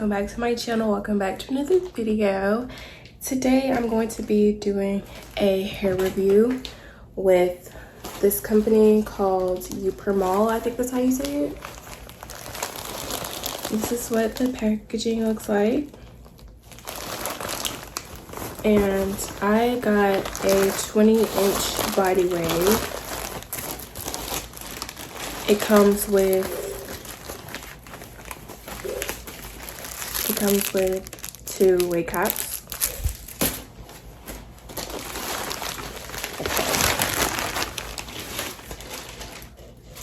welcome back to my channel. Welcome back to another video. Today I'm going to be doing a hair review with this company called Upermall. I think that's how you say it. This is what the packaging looks like. And I got a 20-inch body wave. It comes with 2 wig caps.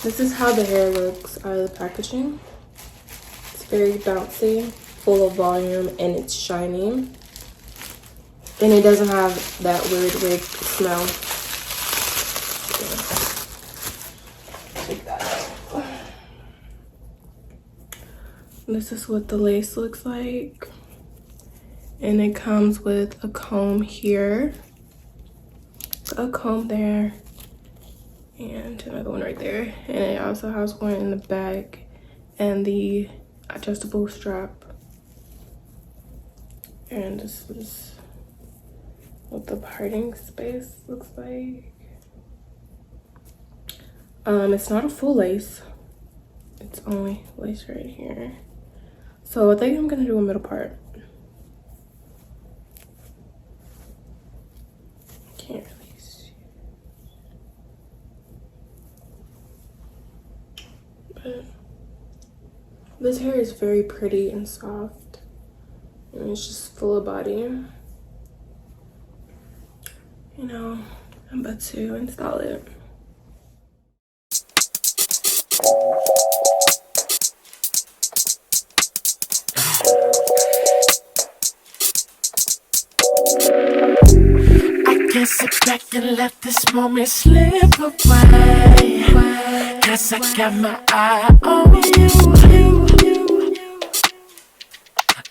This is how the hair looks out of the packaging. It's very bouncy, full of volume, and it's shiny. And it doesn't have that weird wig smell. Take that out. This is what the lace looks like. And it comes with a comb here, a comb there, and another one right there. And it also has one in the back and the adjustable strap. And this is what the parting space looks like. It's not a full lace. It's only lace right here. So I think I'm gonna do a middle part. Can't really see. But this hair is very pretty and soft. And it's just full of body. You know, I'm about to install it. Sit back and let this moment slip away, 'cause I got my eye on you.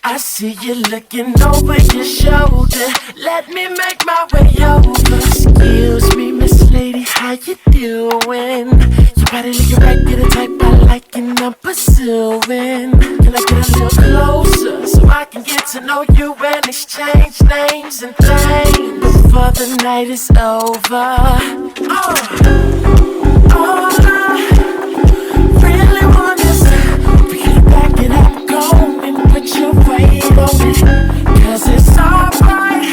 I see you looking over your shoulder. Let me make my way over. Excuse me, Miss Lady, how you doing? Your body looking right to the type I like and I'm pursuing. Can I get a little closer so I can get to know you and exchange names and things before the night is over? All I really want is for you to back it up, go and put your weight on it, 'cause it's alright.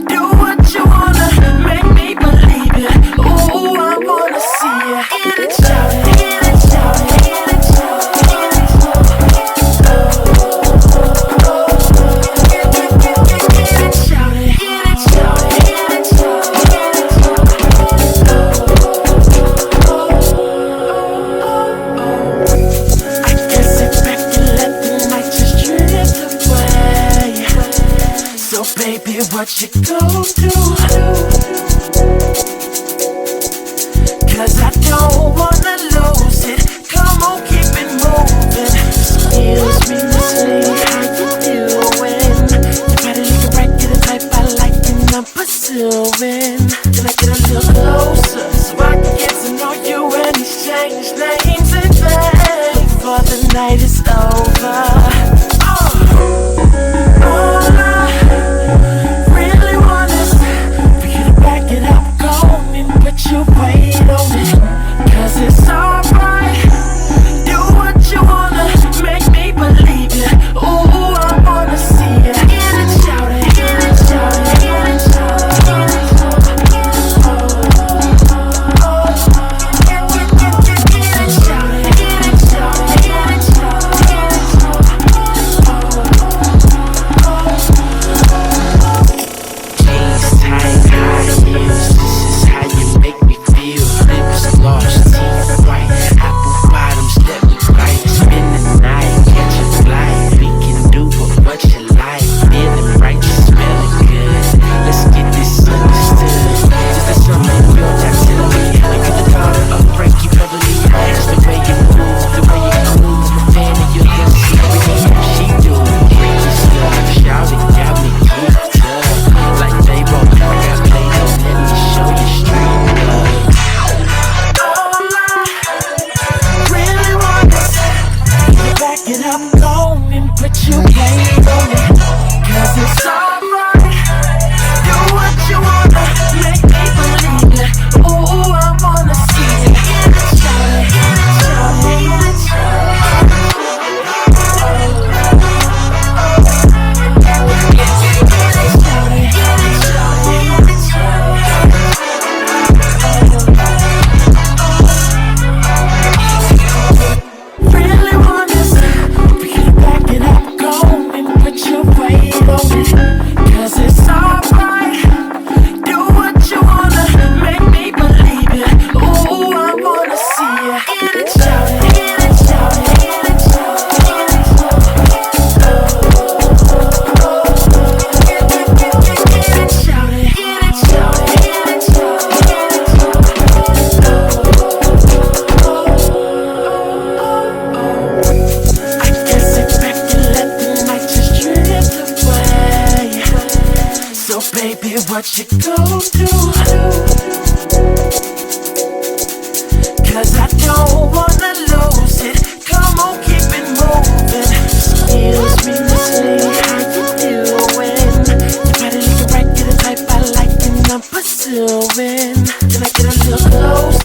Do what you wanna, make me believe it. Ooh, I wanna see you in it, shout it, in it, shout it, in it, shout it, in it, shout it. In it, shout it, in it, shout it, in it, shout it, in it, shout it. I can sit back and let the night just drift away. So baby, what you gon' do? 'Cause I don't wanna lose it. Come on, keep it moving. Excuse me, Miss Lady, how you doing? Your body looking right to the type I like and I'm pursuing. Can I get a little closer so I can get to know you and exchange names and things before the night is over? All I really want is for you to back it up, go and put your weight on it, 'cause it's alright. Do what you wanna, make me believe it. Ooh, put your weight on it. 'Cause it's alright. Do what you wanna, make me believe it. Ooh, I wanna see it. Get it, shout it, get it, shout it, get it, shout it. Really want this, we can back it up, go and put your weight on it. 'Cause it's alright. Do what you wanna, make me believe it. Ooh, I wanna see it. Get it, shout it, get it, shout it, get it, shout it, get it, shout it. Get it, shout it, get it, shout it, get it, shout it, get it, shout it. I guess sit back and let the night just drift away. So baby, what you gon' do? 'Cause I don't wanna